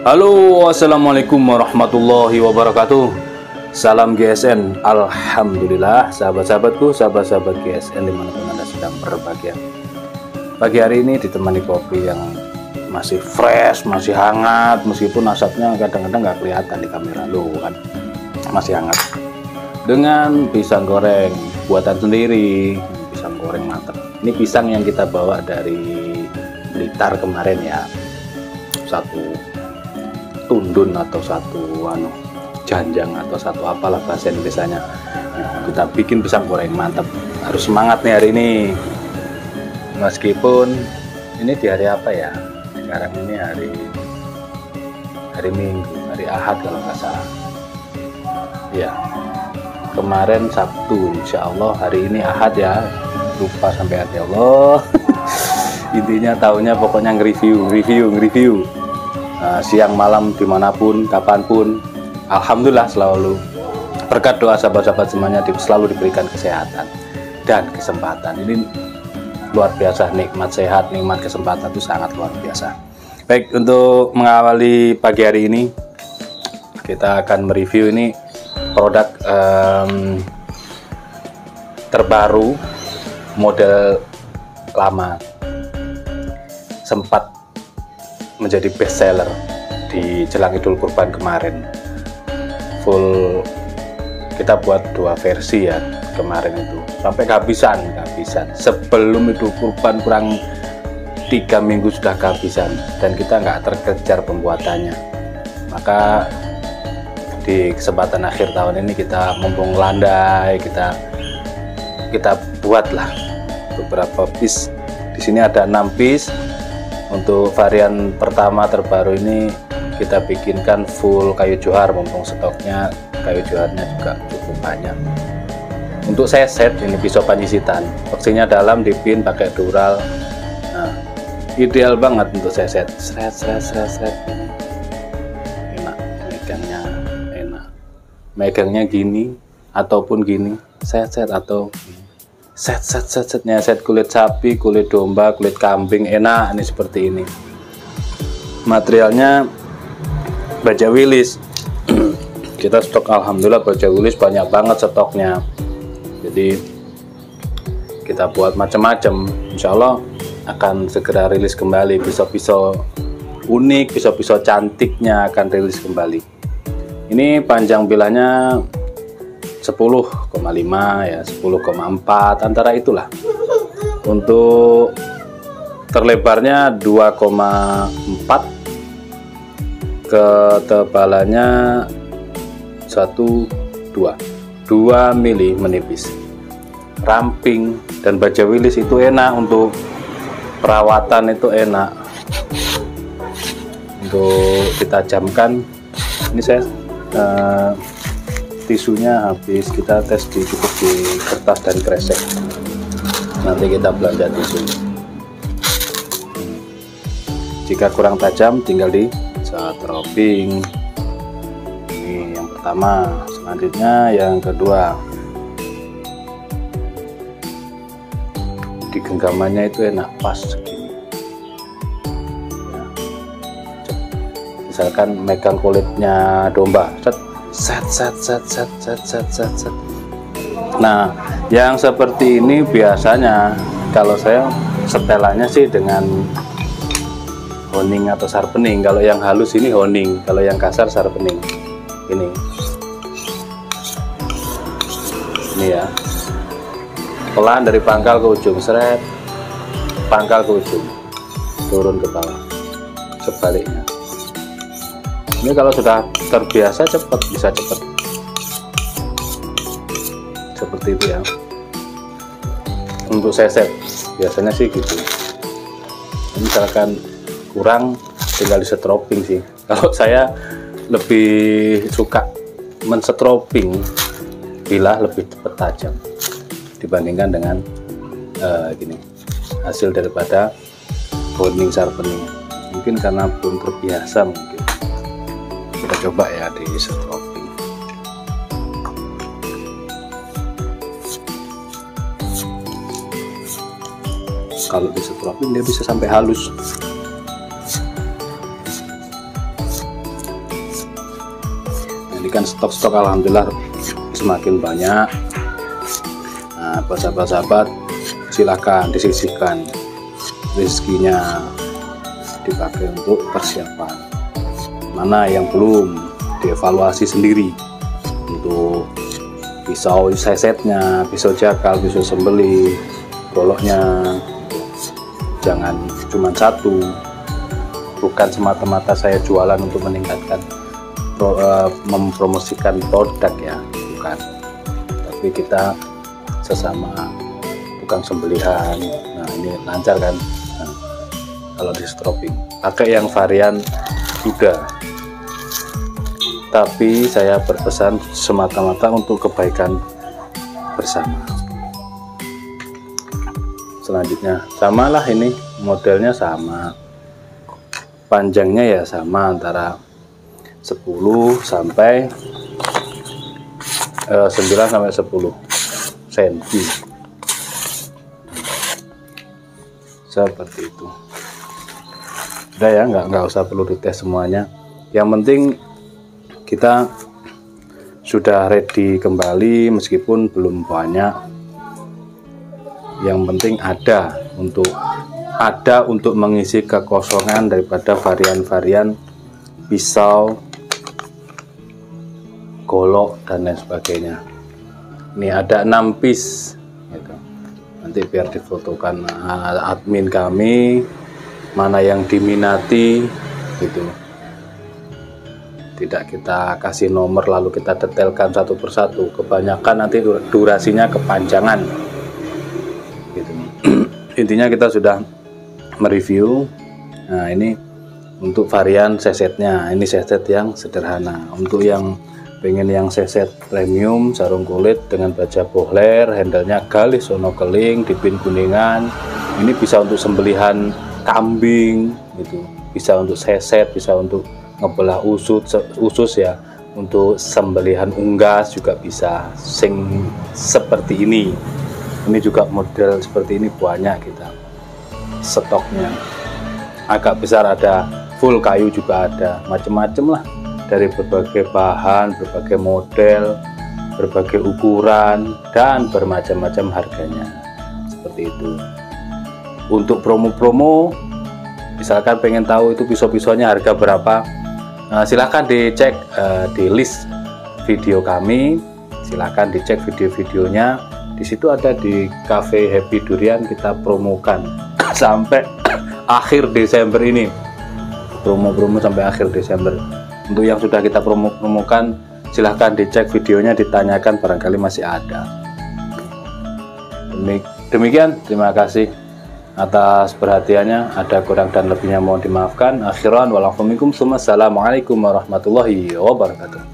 Halo, assalamualaikum warahmatullahi wabarakatuh. Salam GSN. Alhamdulillah, sahabat-sahabatku, sahabat-sahabat GSN dimanapun Anda sedang berbahagia. Pagi hari ini ditemani kopi yang masih fresh, masih hangat, meskipun asapnya kadang-kadang nggak kelihatan di kamera loh kan, masih hangat. Dengan pisang goreng buatan sendiri, pisang goreng mantap. Ini pisang yang kita bawa dari Blitar kemarin ya, satu tundun atau satu janjang atau satu apalah bahasa Indonesianya. Kita bikin pisang goreng mantap. Harus semangat nih hari ini, meskipun ini di hari apa ya, sekarang ini hari Minggu, hari Ahad kalau nggak salah ya. Kemarin Sabtu, insya Allah hari ini Ahad ya, lupa sampai hati Allah. Intinya tahunya pokoknya nge-review. Siang malam dimanapun kapanpun, alhamdulillah selalu berkat doa sahabat-sahabat semuanya selalu diberikan kesehatan dan kesempatan. Ini luar biasa, nikmat sehat, nikmat kesempatan itu sangat luar biasa. Baik, untuk mengawali pagi hari ini kita akan mereview ini produk terbaru, model lama, sempat menjadi best seller di jelang Idul Kurban kemarin. Full kita buat dua versi ya kemarin itu, sampai kehabisan. Sebelum Idul Kurban kurang 3 minggu sudah kehabisan dan kita nggak terkejar pembuatannya. Maka di kesempatan akhir tahun ini kita mumpung landai, kita buatlah beberapa piece. Di sini ada 6 piece. Untuk varian pertama terbaru ini kita bikinkan full kayu johar, mumpung stoknya kayu joharnya juga cukup banyak. Untuk seset ini pisau panyisitan, opsinya dalam, dipin pakai dural. Nah, ideal banget untuk seset. Sret. Enak megangnya, megangnya gini ataupun gini, set atau setnya set kulit sapi, kulit domba, kulit kambing, enak ini seperti ini. Materialnya baja wilis. Kita stok alhamdulillah baja wilis banyak banget stoknya, jadi kita buat macam-macam. Insya Allah akan segera rilis kembali pisau-pisau unik, pisau-pisau cantiknya akan rilis kembali. Ini panjang bilahnya 10,5 ya, 10,4 antara itulah. Untuk terlebarnya 2,4, ketebalannya 2 mili menipis. Ramping dan baja wilis itu enak untuk perawatan, itu enak untuk ditajamkan. Ini saya tisunya habis, kita tes cukup di kertas dan kresek, nanti kita belanja tisu. Jika kurang tajam tinggal di setroping. Ini yang pertama. Selanjutnya yang kedua, di genggamannya itu enak, pas segini ya. Misalkan megang kulitnya domba, set. Nah, yang seperti ini biasanya kalau saya setelannya sih dengan honing atau sharpening. Kalau yang halus ini honing, kalau yang kasar sharpening. Ini ya, pelan dari pangkal ke ujung, seret, pangkal ke ujung, turun ke bawah, sebaliknya. Ini kalau sudah terbiasa cepat, bisa cepat seperti itu ya. Untuk seset biasanya sih gitu. Misalkan kurang tinggal di setroping sih. Kalau saya lebih suka mensetroping, bilah lebih cepat tajam dibandingkan dengan gini, hasil daripada honing sharpening. Mungkin karena belum terbiasa, mungkin kita coba ya di setroping. Kalau di setroping dia bisa sampai halus. ini kan stok alhamdulillah semakin banyak. Nah, buat sahabat-sahabat silahkan disisihkan rezekinya, dipakai untuk persiapan. Mana yang belum dievaluasi sendiri untuk pisau sesetnya, pisau jakal, pisau sembelih, goloknya jangan cuma satu. Bukan semata-mata saya jualan untuk meningkatkan mempromosikan produk ya, bukan, tapi kita sesama tukang sembelihan. Nah ini lancar kan. Nah, kalau di stropping pakai yang varian kuda, tapi saya berpesan semata-mata untuk kebaikan bersama. Selanjutnya samalah, ini modelnya sama, panjangnya ya sama, antara 10 sampai 9 sampai 10 cm seperti itu. Udah ya, nggak usah perlu dites semuanya. Yang penting kita sudah ready kembali meskipun belum banyak. Yang penting ada untuk mengisi kekosongan daripada varian-varian pisau, golok dan lain sebagainya. Ini ada 6 piece gitu. Nanti biar difotokan admin kami mana yang diminati gitu. Tidak kita kasih nomor lalu kita detailkan satu persatu, kebanyakan nanti durasinya kepanjangan gitu. Intinya kita sudah mereview. Nah ini untuk varian sesetnya, ini seset yang sederhana. Untuk yang pengen yang seset premium, sarung kulit dengan baja bohler, handlenya galis sono keling, dipin kuningan. Ini bisa untuk sembelihan kambing gitu, bisa untuk seset, bisa untuk ngebelah usus ya, untuk sembelihan unggas juga bisa. Sing seperti ini juga model seperti ini banyak kita stoknya, agak besar ada, full kayu juga ada, macem-macem lah, dari berbagai bahan, berbagai model, berbagai ukuran, dan bermacam-macam harganya seperti itu. Untuk promo-promo, misalkan pengen tahu itu pisau-pisaunya harga berapa, silahkan dicek di list video kami, silahkan dicek video-videonya. Di situ ada di Cafe Happy Durian, kita promokan sampai akhir Desember ini, promo-promo sampai akhir Desember. Untuk yang sudah kita promokan, silahkan dicek videonya, ditanyakan, barangkali masih ada. Demikian, terima kasih atas perhatiannya. Ada kurang dan lebihnya mohon dimaafkan. Akhiran walafumikum, assalamualaikum warahmatullahi wabarakatuh.